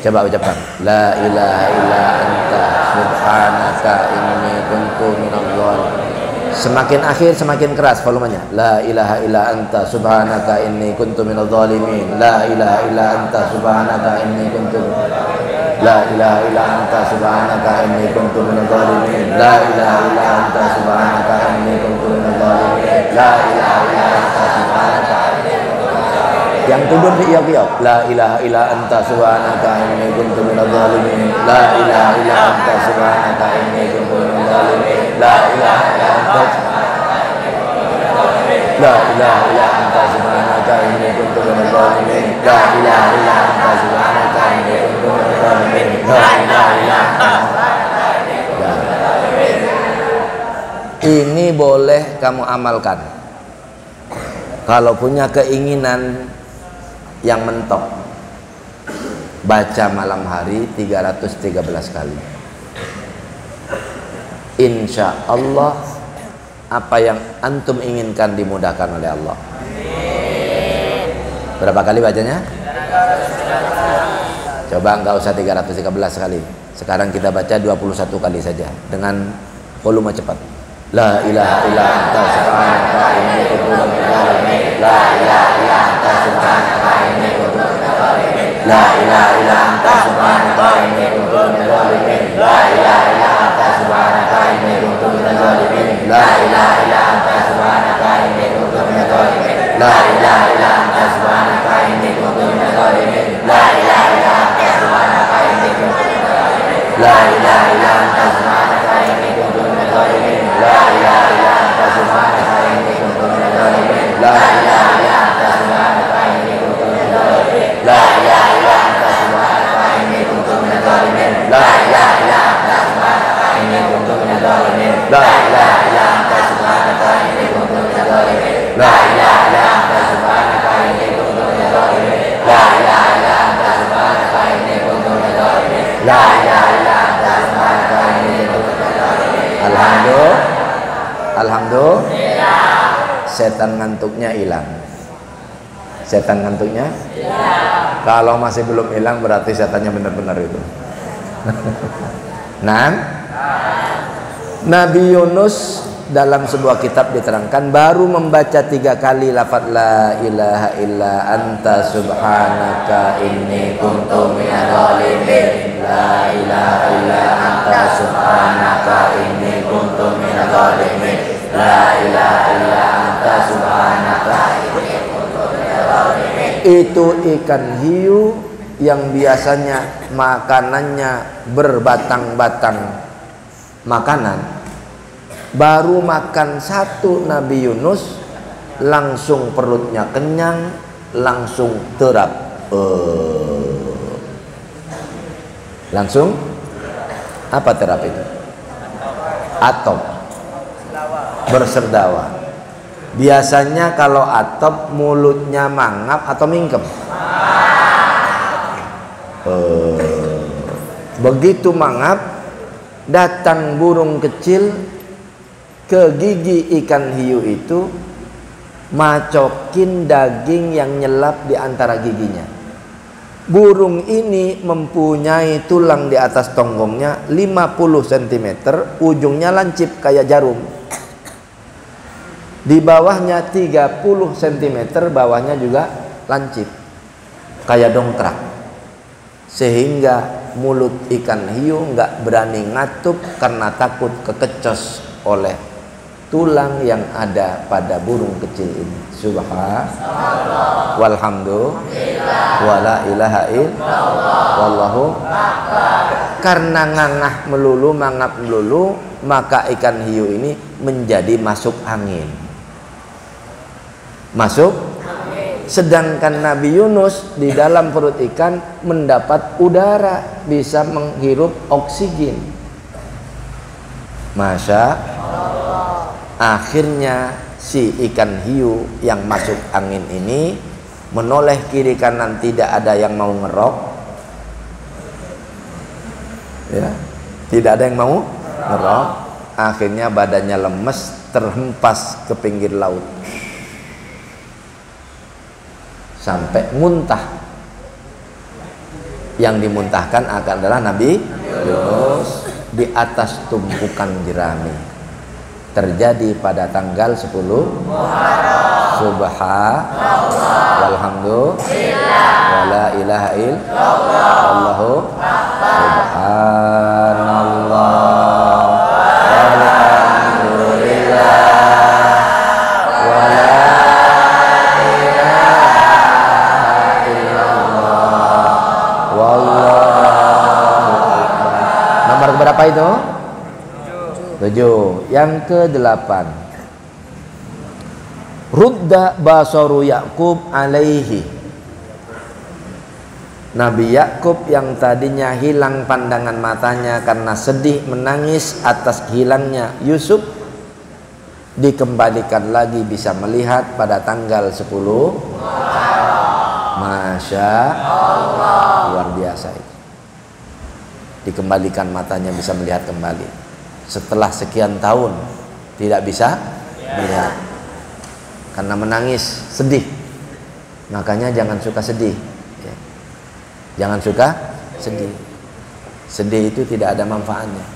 Coba ucapkan La ilaha illa anta subhanaka inni kuntu minadh dhalimin. Semakin akhir semakin keras volumenya. La ilaha illa anta subhanaka inni kuntu minadh dhalimin. La ilaha illa anta subhanaka inni kuntu. La ilaha illa anta subhanaka inni kuntu minadh dhalimin. La ilaha illa anta subhanaka inni kuntu minadh dhalimin. La ilaha illa anta subhanaka. Yang tidur diiyak-iyak. La ilaha illa anta subhanaka inni kuntu minadh dhalimin. La ilaha illa anta subhanaka inni kuntu minadh dhalimin. La ilaha illa anta. La ilaha illa anta subhanaka inni kuntu minadh dhalimin. La ilaha illa anta subhanaka inni zalimin. La ilaha illa anta. Ini boleh kamu amalkan kalau punya keinginan yang mentok. Baca malam hari 313 kali. Insya Allah apa yang antum inginkan dimudahkan oleh Allah. Berapa kali bacanya? Coba nggak usah 313 kali. Sekarang kita baca 21 kali saja dengan volume cepat. La ilaha illa anta subhanaka inni kuntu minadh dhalimin. La ilaha illa anta subhanaka inni kuntu minadh dhalimin. La ilaha illa anta subhanaka inni kuntu minadh dhalimin. La ilaha illa anta subhanaka inni kuntu minadh dhalimin. La ilaha illa anta subhanaka inni kuntu minadh dhalimin. La ilaha illa anta subhanaka inni kuntu minadh dhalimin. La ilaha illa anta subhanaka inni kuntu minadh dhalimin. La ilaha illa anta subhanaka inni kuntu minadh dhalimin. La ilaha illa anta subhanaka inni kuntu minadh dhalimin. La ilaha illa anta subhanaka inni kuntu minadh dhalimin. La ilaha illa anta subhanaka inni kuntu minadh dhalimin. La ilaha illa anta subhanaka inni kuntu minadh dhalimin. La ilaha illa anta subhanaka inni kuntu minadh dhalimin. La ilaha illa anta subhanaka inni kuntu minadh dhalimin. La ilaha illa anta subhanaka inni kuntu minadh dhalimin. La ilaha illa anta subhanaka inni kuntu minadh dhalimin. Alhamdulillah. Alhamdulillah. Setan ngantuknya hilang. Setan ngantuknya hilang. Kalau masih belum hilang berarti setannya benar-benar itu. Nah, Nabi Yunus dalam sebuah kitab diterangkan baru membaca 3 kali lafaz la ilaha illa anta subhanaka inni kuntu minadh dhalimin. La ilaha illa anta subhanaka inni kuntu minadh dhalimin. La ilaha illa anta subhanaka inni kuntu minadh dhalimin. Itu ikan hiu yang biasanya makanannya berbatang-batang makanan. Baru makan satu Nabi Yunus langsung perutnya kenyang, langsung terap. Langsung apa terap itu? Atop. Berserdawa. Biasanya kalau atop mulutnya mangap atau mingkem. Begitu mangap, datang burung kecil ke gigi ikan hiu itu, macokin daging yang nyelap di antara giginya. Burung ini mempunyai tulang di atas tonggongnya 50 cm, ujungnya lancip kayak jarum. Di bawahnya 30 cm, bawahnya juga lancip kayak dongkrak. Sehingga mulut ikan hiu nggak berani ngatup karena takut kekecos oleh tulang yang ada pada burung kecil ini. Subhanallah walhamdulillah wala ilaha illallah wallahu akbar. Karena ngangah melulu, mangap melulu, maka ikan hiu ini menjadi masuk angin. Masuk angin. Sedangkan Nabi Yunus di dalam perut ikan mendapat udara, bisa menghirup oksigen. Masya Allah. Akhirnya si ikan hiu yang masuk angin ini menoleh kiri kanan, tidak ada yang mau ngerok, ya, tidak ada yang mau ngerok. Akhirnya badannya lemes, terhempas ke pinggir laut sampai muntah. Yang dimuntahkan adalah Nabi Yunus di atas tumpukan jerami. Terjadi pada tanggal 10 Muharram. Subhanallah walhamdulillah wala ilaha illallah wallahu subhanallah walhamdulillah wala ilaha illallah wallahu akbar. Nomor berapa itu? 7. Yang ke-8, rudda basaru Yaqub alaihi. Nabi Yakub yang tadinya hilang pandangan matanya karena sedih menangis atas hilangnya Yusuf, dikembalikan lagi bisa melihat pada tanggal 10. Masya Allah, luar biasa itu. Dikembalikan matanya bisa melihat kembali. Setelah sekian tahun tidak bisa melihat karena menangis, sedih. Makanya jangan suka sedih. Jangan suka sedih. Sedih itu tidak ada manfaatnya.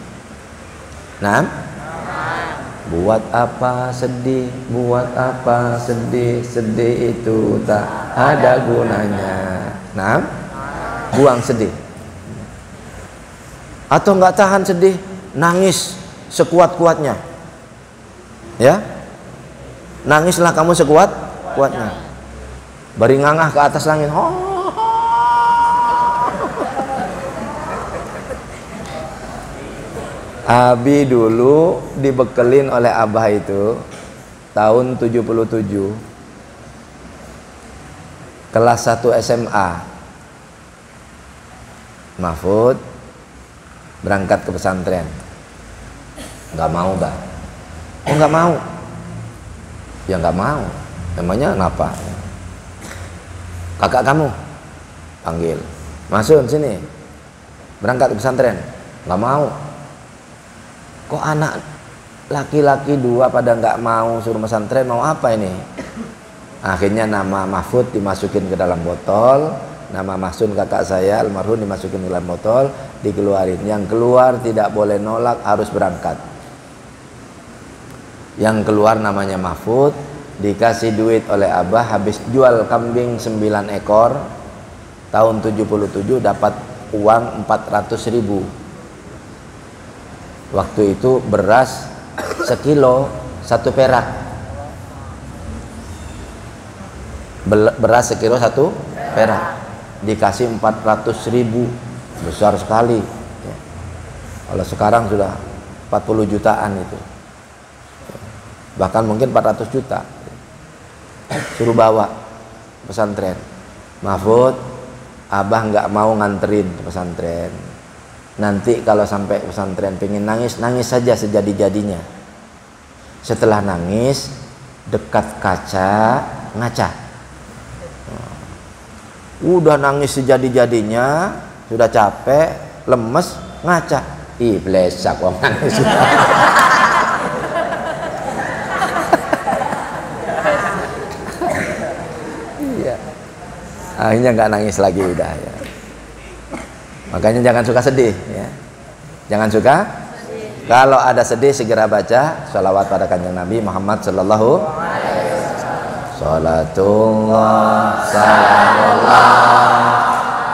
Nah, buat apa sedih? Buat apa sedih? Sedih itu tak ada gunanya. Nah, buang sedih. Atau nggak tahan sedih, nangis sekuat-kuatnya. Ya, nangislah kamu sekuat-kuatnya. Beringangah ke atas langit. Abi dulu dibekelin oleh abah itu tahun 77, kelas 1 SMA. Mahfud berangkat ke pesantren. Nggak mau, bah. Oh, nggak mau. Ya nggak mau. Emangnya kenapa? Kakak kamu panggil, masuk sini, berangkat ke pesantren. Nggak mau. Kok anak laki-laki dua pada nggak mau suruh pesantren, mau apa ini? Akhirnya nama Mahfud dimasukin ke dalam botol, nama Mahsun kakak saya almarhum dimasukin ke dalam botol, dikeluarin. Yang keluar tidak boleh nolak, harus berangkat. Yang keluar namanya Mahfud, dikasih duit oleh abah, habis jual kambing 9 ekor tahun 77 dapat uang 400.000. Waktu itu beras sekilo 1 perak. Beras sekilo 1 perak. Dikasih 400.000. Besar sekali. Kalau sekarang sudah 40 jutaan itu. Bahkan mungkin 400 juta. Suruh bawa pesantren. Mahfud, abah nggak mau nganterin ke pesantren. Nanti kalau sampai pesantren pengen nangis, nangis saja sejadi-jadinya. Setelah nangis, dekat kaca, ngaca. Udah nangis sejadi-jadinya, sudah capek, lemes, ngaca. Ih, blesak wong nangis. Iya. Akhirnya nggak nangis lagi udah ya. Makanya jangan suka sedih ya. Jangan suka sedih. Kalau ada sedih segera baca sholawat pada kanjeng Nabi Muhammad sallallahu alaihi wasallam. Salatullah salamullah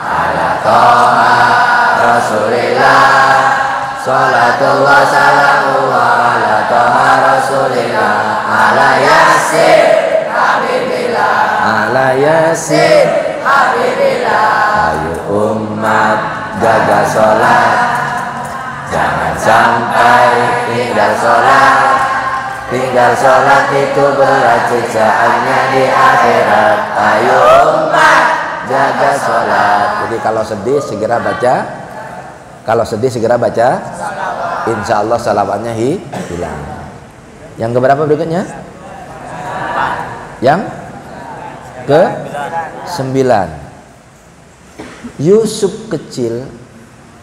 ala toha rasulillah. Salatullah salamullah ala toha rasulillah. Ala yasin habibillah. Ala yasin habibillah. Ayo umat jaga sholat, jangan sampai tinggal sholat. Tinggal sholat itu berat siksaannya di akhirat. Ayo umat jaga sholat. Jadi kalau sedih segera baca. Kalau sedih segera baca. Insya Allah salawatnya hilang. Yang keberapa berikutnya? Yang ke-9. Yusuf kecil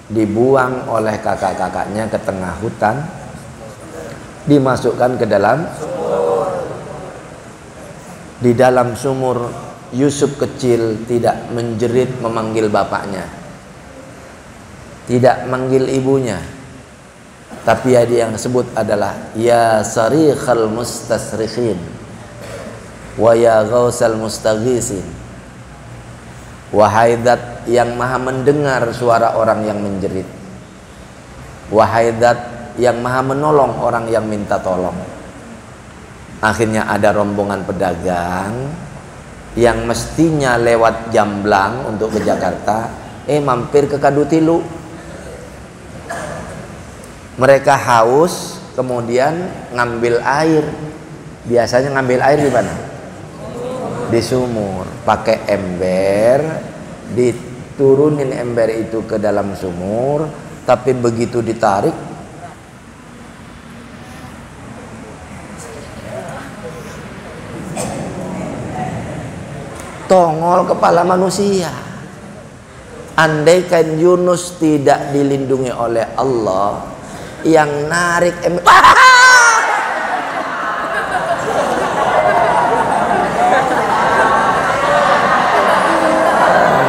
dibuang oleh kakak-kakaknya ke tengah hutan, dimasukkan ke dalam sumur. Di dalam sumur, Yusuf kecil tidak menjerit memanggil bapaknya, tidak manggil ibunya, tapi yang disebut adalah ya sarikhal mustasrikhin wa ya ghausal mustaghisin. Wahai zat yang maha mendengar suara orang yang menjerit, wahai zat yang maha menolong orang yang minta tolong. Akhirnya ada rombongan pedagang yang mestinya lewat Jamblang untuk ke Jakarta, mampir ke Kadutilu. Mereka haus, kemudian ngambil air. Biasanya ngambil air di mana? Di sumur, pakai ember, diturunin ember itu ke dalam sumur, tapi begitu ditarik tongol kepala manusia. Andaikan Yunus tidak dilindungi oleh Allah, yang narik ember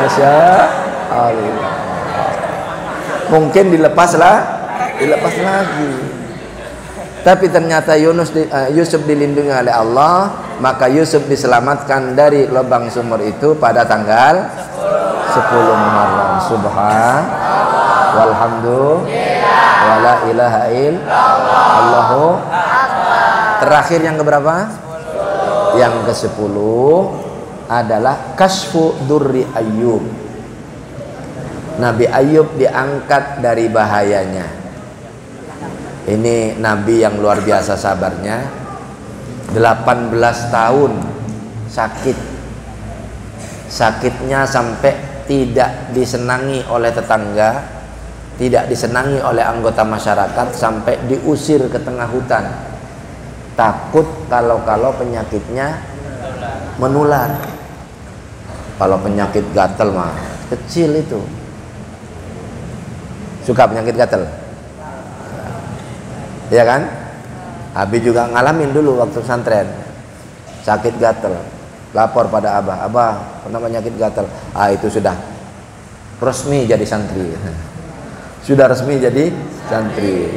Masya Allah, mungkin dilepas lagi. Tapi ternyata Yusuf dilindungi oleh Allah, maka Yusuf diselamatkan dari lubang sumur itu pada tanggal 10 Muharram. Subhan walhamdulillah wala ilaha illallah Allahu akbar. Terakhir yang keberapa? Yang ke-10 adalah kasfu durri Ayyub. Nabi Ayyub diangkat dari bahayanya. Ini nabi yang luar biasa sabarnya. 18 tahun sakit. Sakitnya sampai tidak disenangi oleh tetangga, tidak disenangi oleh anggota masyarakat, sampai diusir ke tengah hutan. Takut kalau penyakitnya menular. Kalau penyakit gatal mah kecil itu. Suka penyakit gatal? Ya kan? Abi juga ngalamin dulu waktu pesantren. Sakit gatal. Lapor pada Abah, Abah pernah penyakit gatal. Itu sudah resmi jadi santri. Sudah resmi jadi santri.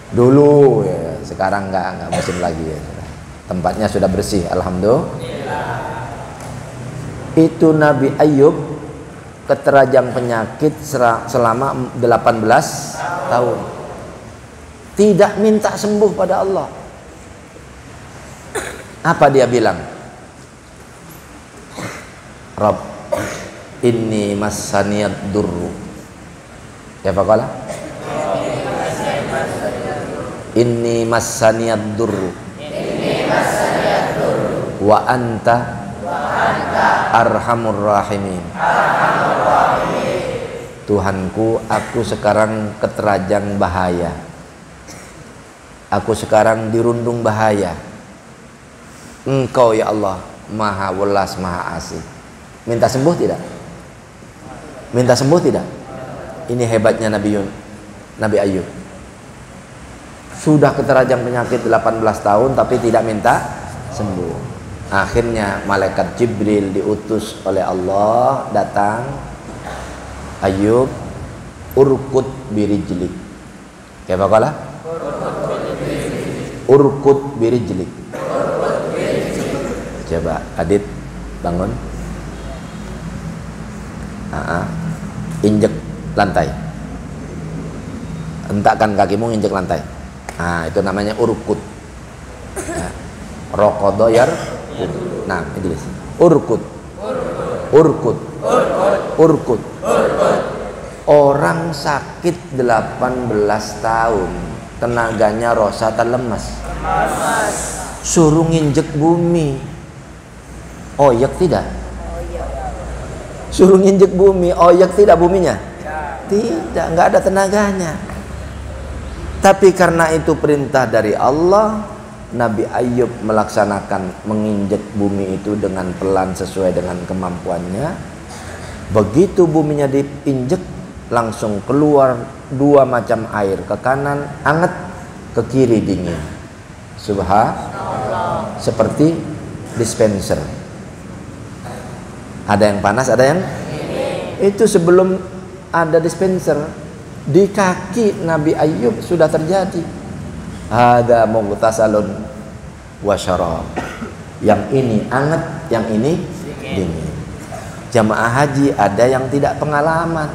Dulu ya, sekarang enggak musim lagi ya. Tempatnya sudah bersih, alhamdulillah. Itu Nabi Ayyub keterajang penyakit selama 18 tahun. Tidak minta sembuh pada Allah. Apa dia bilang? Rabb, inni massaniyad durru. Ya faqala? Inni massaniyad durru. Wa anta arhamur rahimin. Tuhanku, aku sekarang keterajang bahaya. Aku sekarang dirundung bahaya. Engkau ya Allah Maha Welas, Maha Asih. Minta sembuh tidak? Minta sembuh tidak? Ini hebatnya Nabi Ayyub. Sudah keterajang penyakit 18 tahun tapi tidak minta sembuh. Akhirnya malaikat Jibril diutus oleh Allah datang. Ayyub, urkut birijlik. Kaifa qala? Urkut birijlik. Coba Adit bangun. Injek lantai. Hentakkan kakimu injek lantai. Itu namanya urkut. Rokodoyar. Nah, Idris. Urkut. Urkut. Urkut. Orang sakit 18 tahun, tenaganya rosatan lemas. Suruh nginjek bumi. Oyak tidak? Suruh nginjek bumi, oyak tidak buminya? Tidak, nggak ada tenaganya. Tapi karena itu perintah dari Allah, Nabi Ayyub melaksanakan menginjek bumi itu dengan pelan sesuai dengan kemampuannya. Begitu buminya diinjek, langsung keluar 2 macam air, ke kanan hangat, ke kiri dingin. Subhanallah. Seperti dispenser. Ada yang panas, ada yang itu sebelum ada dispenser. Di kaki Nabi Ayyub sudah terjadi. Ada mughtasalun wa syarab. Yang ini hangat, yang ini dingin. Jamaah haji ada yang tidak pengalaman.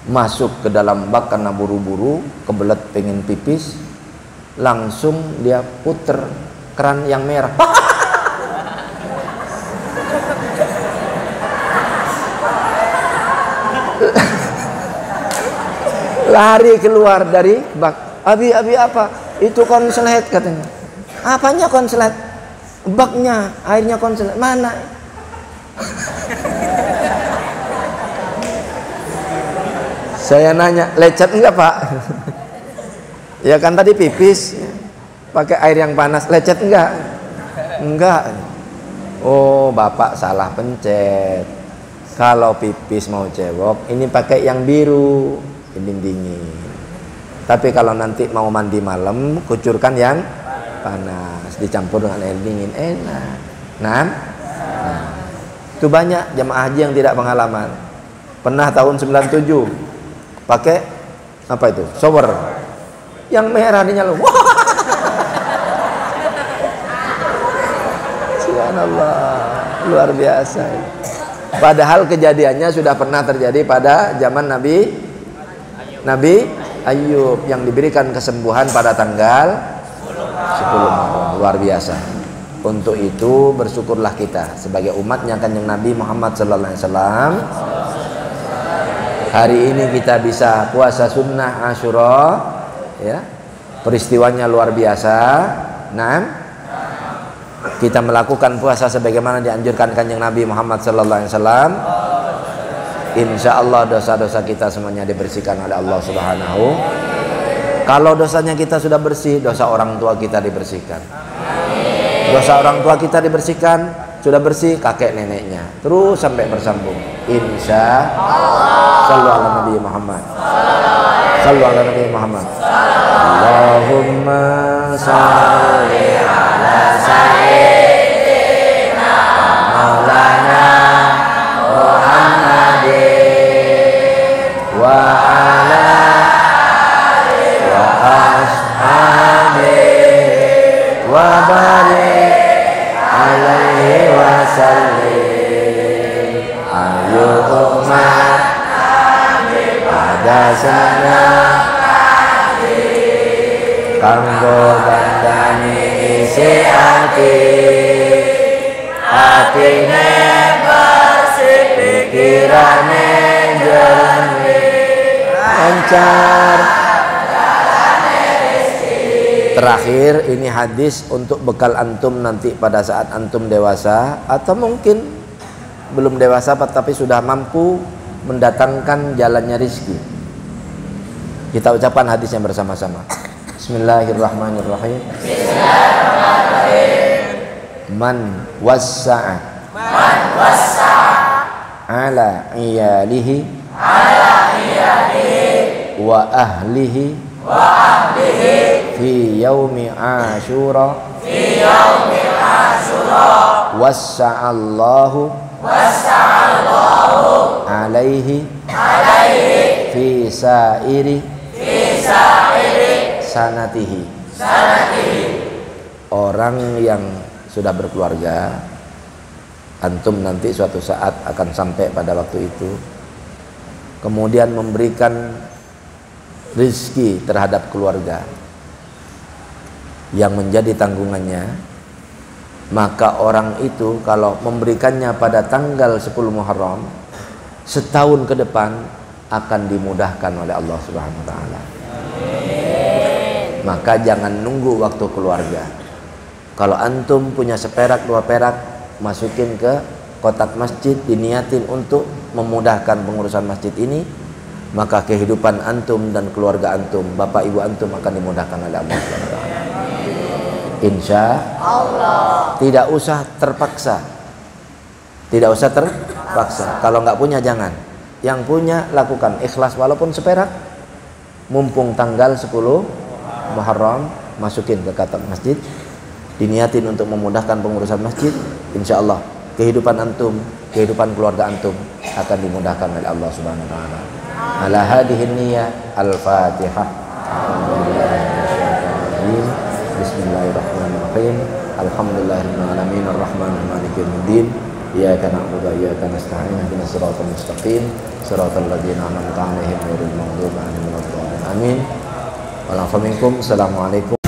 Masuk ke dalam bak karena buru-buru, kebelet pengen pipis, langsung dia puter keran yang merah. Lari keluar dari bak. Abi apa? Itu konslet katanya. Apanya konslet? Baknya, airnya konslet. Mana? Saya nanya, lecet enggak Pak? Ya kan tadi pipis pakai air yang panas, lecet enggak? Enggak. Oh, Bapak salah pencet. Kalau pipis mau cewok, ini pakai yang biru, ini dingin. Tapi kalau nanti mau mandi malam, kucurkan yang panas, dicampur dengan air dingin, enak. Nah, itu banyak jemaah haji yang tidak pengalaman. Pernah tahun 97 pakai apa itu? Shower. Yang merah dinyala. Wah. Subhanallah, luar biasa. Padahal kejadiannya sudah pernah terjadi pada zaman Nabi Ayub yang diberikan kesembuhan pada tanggal 10 Muharram. Luar biasa. Untuk itu bersyukurlah kita sebagai umatnya Kanjeng Nabi Muhammad sallallahu alaihi wasallam. Hari ini kita bisa puasa sunnah Asyura, ya. Peristiwanya luar biasa. Nah, kita melakukan puasa sebagaimana dianjurkan Kanjeng Nabi Muhammad sallallahu alaihi wasallam. Insya Allah dosa-dosa kita semuanya dibersihkan oleh Allah Subhanahu. Kalau dosanya kita sudah bersih, dosa orang tua kita dibersihkan. Dosa orang tua kita dibersihkan, sudah bersih kakek neneknya, terus sampai bersambung. Insya Allah. Sallu ala Nabi Muhammad. Sallu ala Nabi Muhammad. Allahumma salli ala sayyidina Maulana Muhammadin wa ala wa ashabihi wa barik alaihi wa sallim. Ayo umat pada sana kanggo bandani isi hatine bersih, pikirane jernih, lancar. Terakhir, ini hadis untuk bekal antum nanti pada saat antum dewasa, atau mungkin belum dewasa tapi sudah mampu mendatangkan jalannya rizki. Kita ucapkan hadisnya bersama-sama. Bismillahirrahmanirrahim. Man wassa'a ala iyalihi wa ahlihi fi yaumi Asyura wassa'allahu alaihi fi sa'iri sanatihi. Orang yang sudah berkeluarga, antum nanti suatu saat akan sampai pada waktu itu, kemudian memberikan rizki terhadap keluarga yang menjadi tanggungannya, maka orang itu kalau memberikannya pada tanggal 10 Muharram, setahun ke depan akan dimudahkan oleh Allah Subhanahu wa taala. Maka jangan nunggu waktu keluarga. Kalau antum punya seperak, 2 perak, masukin ke kotak masjid, diniatin untuk memudahkan pengurusan masjid ini, maka kehidupan antum dan keluarga antum, bapak ibu antum akan dimudahkan oleh Allah Subhanahu wa taala. Insya Allah. Tidak usah terpaksa. Tidak usah terpaksa. Kalau nggak punya jangan. Yang punya lakukan ikhlas walaupun seperak. Mumpung tanggal 10 Muharram, masukin ke kotak masjid, diniatin untuk memudahkan pengurusan masjid. Insya Allah kehidupan antum, kehidupan keluarga antum akan dimudahkan oleh Allah Subhanahu wa taala. Ala hadhihi niyyah al-Fatihah. Bismillahirrahmanirrahim. Alhamdulillahirabbil alamin arrahmanir maliki yaumiddin. Iyyaka na'budu wa iyyaka nasta'in. Ihdinas siratal mustaqim. Siratal ladzina an'amta 'alaihim ghairil maghdubi 'alaihim waladdallin. Amin. Assalamualaikum.